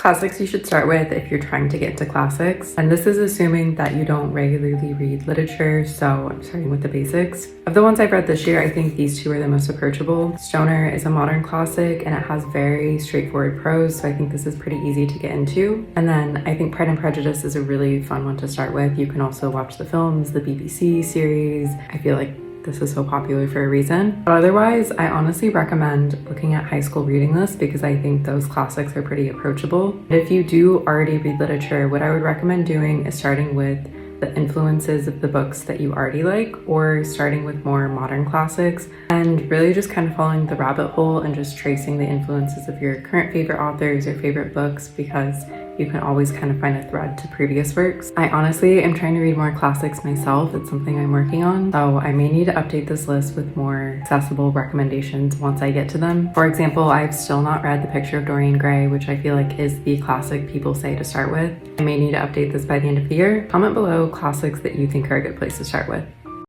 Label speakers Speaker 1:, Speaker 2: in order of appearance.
Speaker 1: Classics you should start with if you're trying to get into classics, and this is assuming that you don't regularly read literature, so I'm starting with the basics. Of the ones I've read this year, I think these two are the most approachable. Stoner is a modern classic and it has very straightforward prose, so I think this is pretty easy to get into. And then I think Pride and Prejudice is a really fun one to start with. You can also watch the films, the BBC series. I feel like this is so popular for a reason. But otherwise, I honestly recommend looking at high school reading lists because I think those classics are pretty approachable. If you do already read literature, what I would recommend doing is starting with the influences of the books that you already like, or starting with more modern classics and really just kind of following the rabbit hole and just tracing the influences of your current favorite authors or favorite books, because you can always kind of find a thread to previous works. I honestly am trying to read more classics myself. It's something I'm working on, so I may need to update this list with more accessible recommendations once I get to them. For example, I've still not read The Picture of Dorian Gray, which I feel like is the classic people say to start with. I may need to update this by the end of the year. Comment below classics that you think are a good place to start with.